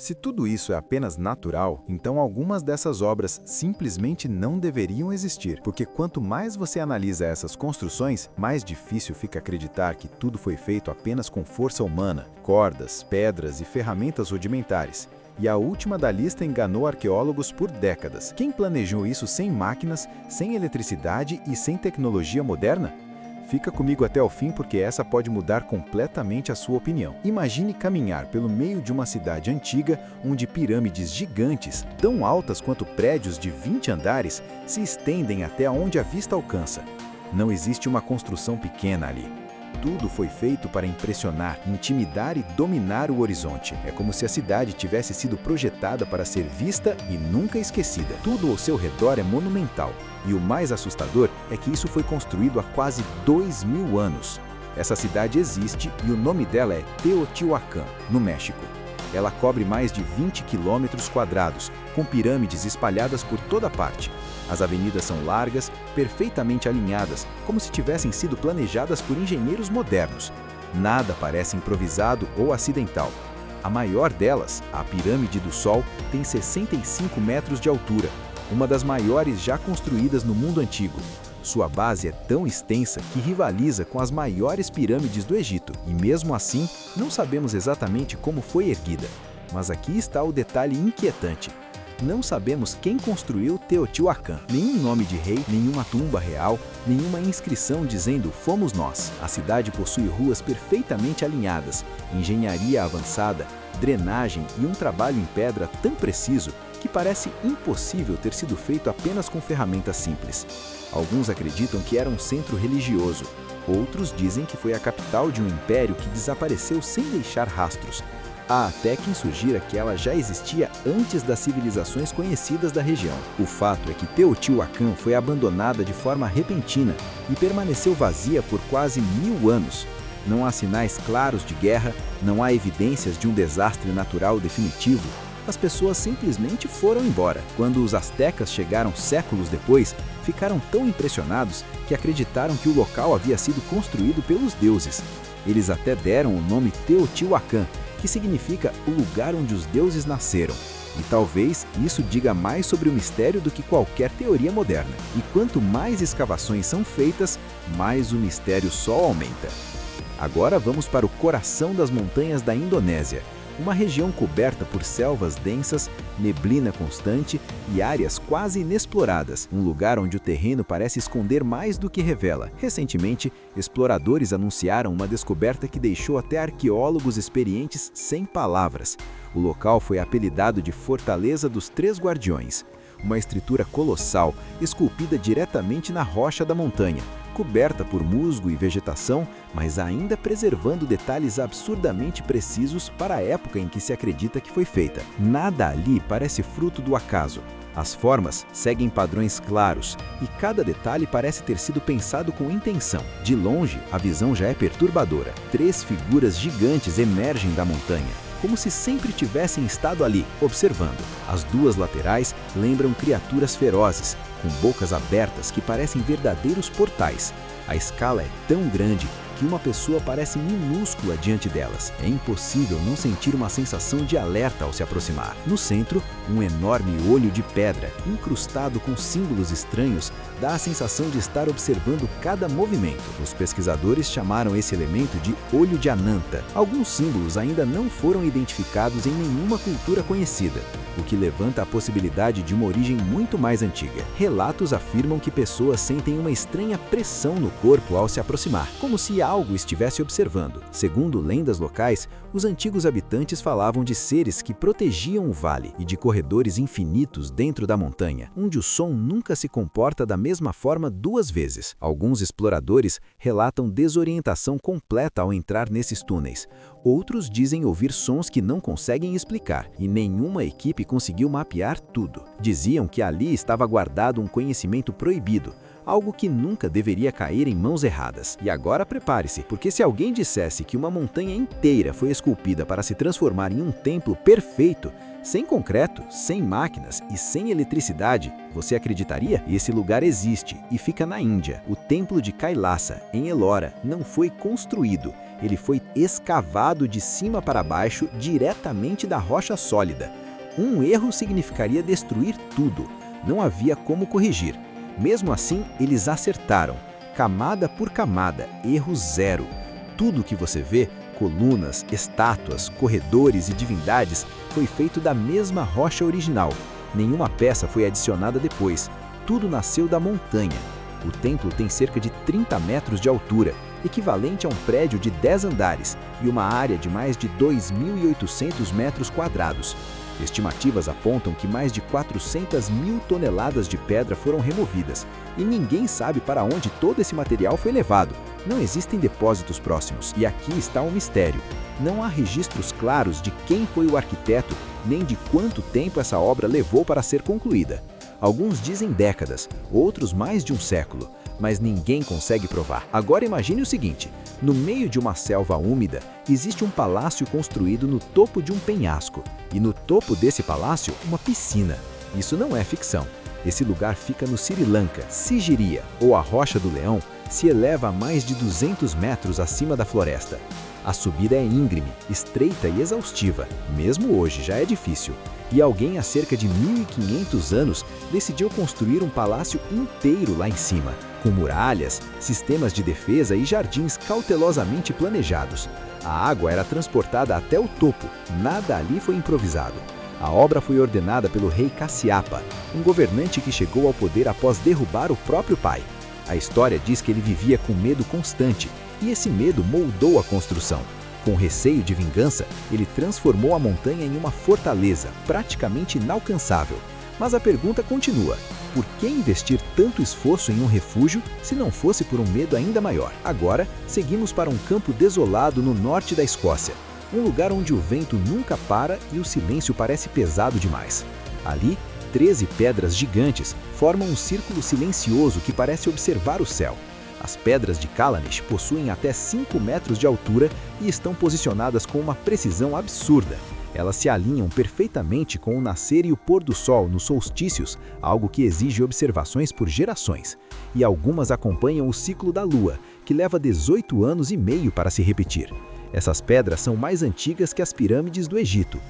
Se tudo isso é apenas natural, então algumas dessas obras simplesmente não deveriam existir, porque quanto mais você analisa essas construções, mais difícil fica acreditar que tudo foi feito apenas com força humana, cordas, pedras e ferramentas rudimentares. E a última da lista enganou arqueólogos por décadas. Quem planejou isso sem máquinas, sem eletricidade e sem tecnologia moderna? Fica comigo até o fim porque essa pode mudar completamente a sua opinião. Imagine caminhar pelo meio de uma cidade antiga onde pirâmides gigantes, tão altas quanto prédios de 20 andares, se estendem até onde a vista alcança. Não existe uma construção pequena ali. Tudo foi feito para impressionar, intimidar e dominar o horizonte. É como se a cidade tivesse sido projetada para ser vista e nunca esquecida. Tudo ao seu redor é monumental. E o mais assustador é que isso foi construído há quase 2000 anos. Essa cidade existe e o nome dela é Teotihuacan, no México. Ela cobre mais de 20 quilômetros quadrados, com pirâmides espalhadas por toda parte. As avenidas são largas, perfeitamente alinhadas, como se tivessem sido planejadas por engenheiros modernos. Nada parece improvisado ou acidental. A maior delas, a Pirâmide do Sol, tem 65 metros de altura, uma das maiores já construídas no mundo antigo. Sua base é tão extensa que rivaliza com as maiores pirâmides do Egito, e mesmo assim, não sabemos exatamente como foi erguida. Mas aqui está o detalhe inquietante. Não sabemos quem construiu Teotihuacan. Nenhum nome de rei, nenhuma tumba real, nenhuma inscrição dizendo "fomos nós". A cidade possui ruas perfeitamente alinhadas, engenharia avançada, drenagem e um trabalho em pedra tão preciso que parece impossível ter sido feito apenas com ferramentas simples. Alguns acreditam que era um centro religioso, outros dizem que foi a capital de um império que desapareceu sem deixar rastros. Há até quem sugira que ela já existia antes das civilizações conhecidas da região. O fato é que Teotihuacan foi abandonada de forma repentina e permaneceu vazia por quase 1000 anos. Não há sinais claros de guerra, não há evidências de um desastre natural definitivo. As pessoas simplesmente foram embora. Quando os astecas chegaram séculos depois, ficaram tão impressionados que acreditaram que o local havia sido construído pelos deuses. Eles até deram o nome Teotihuacan, que significa o lugar onde os deuses nasceram. E talvez isso diga mais sobre o mistério do que qualquer teoria moderna. E quanto mais escavações são feitas, mais o mistério só aumenta. Agora vamos para o coração das montanhas da Indonésia, uma região coberta por selvas densas, neblina constante e áreas quase inexploradas, um lugar onde o terreno parece esconder mais do que revela. Recentemente, exploradores anunciaram uma descoberta que deixou até arqueólogos experientes sem palavras. O local foi apelidado de Fortaleza dos Três Guardiões, uma estrutura colossal, esculpida diretamente na rocha da montanha, coberta por musgo e vegetação, mas ainda preservando detalhes absurdamente precisos para a época em que se acredita que foi feita. Nada ali parece fruto do acaso. As formas seguem padrões claros e cada detalhe parece ter sido pensado com intenção. De longe, a visão já é perturbadora. 3 figuras gigantes emergem da montanha, como se sempre tivessem estado ali, observando. As 2 laterais lembram criaturas ferozes, com bocas abertas que parecem verdadeiros portais. A escala é tão grande que uma pessoa parece minúscula diante delas. É impossível não sentir uma sensação de alerta ao se aproximar. No centro, um enorme olho de pedra, incrustado com símbolos estranhos, dá a sensação de estar observando cada movimento. Os pesquisadores chamaram esse elemento de olho de Ananta. Alguns símbolos ainda não foram identificados em nenhuma cultura conhecida, o que levanta a possibilidade de uma origem muito mais antiga. Relatos afirmam que pessoas sentem uma estranha pressão no corpo ao se aproximar, como se algo estivesse observando. Segundo lendas locais, os antigos habitantes falavam de seres que protegiam o vale e de corredores infinitos dentro da montanha, onde o som nunca se comporta da mesma forma 2 vezes. Alguns exploradores relatam desorientação completa ao entrar nesses túneis. Outros dizem ouvir sons que não conseguem explicar, e nenhuma equipe conseguiu mapear tudo. Diziam que ali estava guardado um conhecimento proibido, algo que nunca deveria cair em mãos erradas. E agora prepare-se, porque se alguém dissesse que uma montanha inteira foi esculpida para se transformar em um templo perfeito, sem concreto, sem máquinas e sem eletricidade, você acreditaria? Esse lugar existe e fica na Índia. O templo de Kailasa, em Ellora, não foi construído. Ele foi escavado de cima para baixo diretamente da rocha sólida. Um erro significaria destruir tudo. Não havia como corrigir. Mesmo assim, eles acertaram. Camada por camada, erro zero. Tudo que você vê, colunas, estátuas, corredores e divindades, foi feito da mesma rocha original. Nenhuma peça foi adicionada depois. Tudo nasceu da montanha. O templo tem cerca de 30 metros de altura, equivalente a um prédio de 10 andares, e uma área de mais de 2.800 metros quadrados. Estimativas apontam que mais de 400 mil toneladas de pedra foram removidas, e ninguém sabe para onde todo esse material foi levado. Não existem depósitos próximos, e aqui está um mistério. Não há registros claros de quem foi o arquiteto, nem de quanto tempo essa obra levou para ser concluída. Alguns dizem décadas, outros mais de um século, mas ninguém consegue provar. Agora imagine o seguinte: no meio de uma selva úmida, existe um palácio construído no topo de um penhasco, e no topo desse palácio, uma piscina. Isso não é ficção. Esse lugar fica no Sri Lanka. Sigiriya, ou a Rocha do Leão, se eleva a mais de 200 metros acima da floresta. A subida é íngreme, estreita e exaustiva. Mesmo hoje já é difícil. E alguém há cerca de 1.500 anos decidiu construir um palácio inteiro lá em cima, com muralhas, sistemas de defesa e jardins cautelosamente planejados. A água era transportada até o topo, nada ali foi improvisado. A obra foi ordenada pelo rei Kasyapa, um governante que chegou ao poder após derrubar o próprio pai. A história diz que ele vivia com medo constante, e esse medo moldou a construção. Com receio de vingança, ele transformou a montanha em uma fortaleza, praticamente inalcançável. Mas a pergunta continua: por que investir tanto esforço em um refúgio se não fosse por um medo ainda maior? Agora, seguimos para um campo desolado no norte da Escócia, um lugar onde o vento nunca para e o silêncio parece pesado demais. Ali, 13 pedras gigantes formam um círculo silencioso que parece observar o céu. As pedras de Callanish possuem até 5 metros de altura e estão posicionadas com uma precisão absurda. Elas se alinham perfeitamente com o nascer e o pôr do sol nos solstícios, algo que exige observações por gerações. E algumas acompanham o ciclo da Lua, que leva 18 anos e meio para se repetir. Essas pedras são mais antigas que as pirâmides do Egito.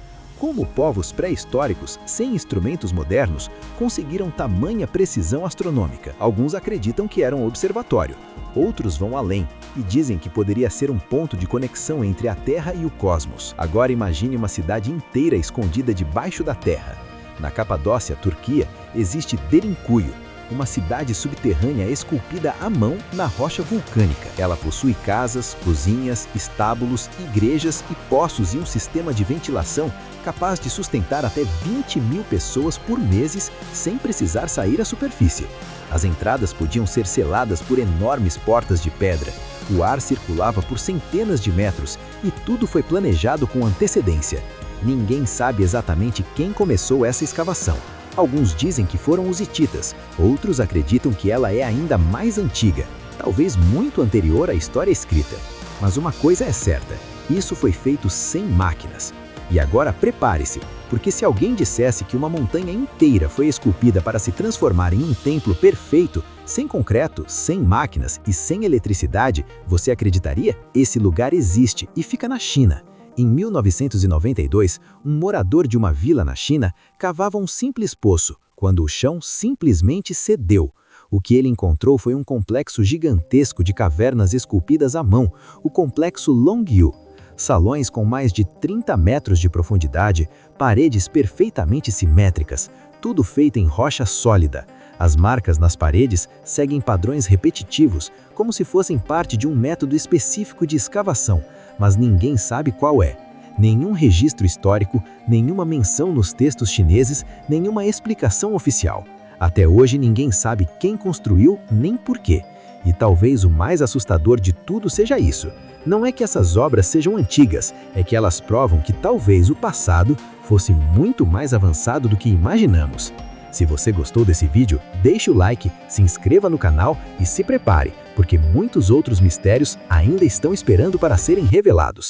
Como povos pré-históricos, sem instrumentos modernos, conseguiram tamanha precisão astronômica? Alguns acreditam que era um observatório. Outros vão além e dizem que poderia ser um ponto de conexão entre a Terra e o cosmos. Agora imagine uma cidade inteira escondida debaixo da Terra. Na Capadócia, Turquia, existe Derinkuyu, uma cidade subterrânea esculpida à mão na rocha vulcânica. Ela possui casas, cozinhas, estábulos, igrejas e poços e um sistema de ventilação capaz de sustentar até 20.000 pessoas por meses sem precisar sair à superfície. As entradas podiam ser seladas por enormes portas de pedra. O ar circulava por centenas de metros e tudo foi planejado com antecedência. Ninguém sabe exatamente quem começou essa escavação. Alguns dizem que foram os hititas, outros acreditam que ela é ainda mais antiga, talvez muito anterior à história escrita. Mas uma coisa é certa, isso foi feito sem máquinas. E agora prepare-se, porque se alguém dissesse que uma montanha inteira foi esculpida para se transformar em um templo perfeito, sem concreto, sem máquinas e sem eletricidade, você acreditaria? Esse lugar existe e fica na China. Em 1992, um morador de uma vila na China cavava um simples poço, quando o chão simplesmente cedeu. O que ele encontrou foi um complexo gigantesco de cavernas esculpidas à mão, o complexo Longyu. Salões com mais de 30 metros de profundidade, paredes perfeitamente simétricas, tudo feito em rocha sólida. As marcas nas paredes seguem padrões repetitivos, como se fossem parte de um método específico de escavação, mas ninguém sabe qual é. Nenhum registro histórico, nenhuma menção nos textos chineses, nenhuma explicação oficial. Até hoje ninguém sabe quem construiu nem por quê. E talvez o mais assustador de tudo seja isso. Não é que essas obras sejam antigas, é que elas provam que talvez o passado fosse muito mais avançado do que imaginamos. Se você gostou desse vídeo, deixe o like, se inscreva no canal e se prepare, porque muitos outros mistérios ainda estão esperando para serem revelados.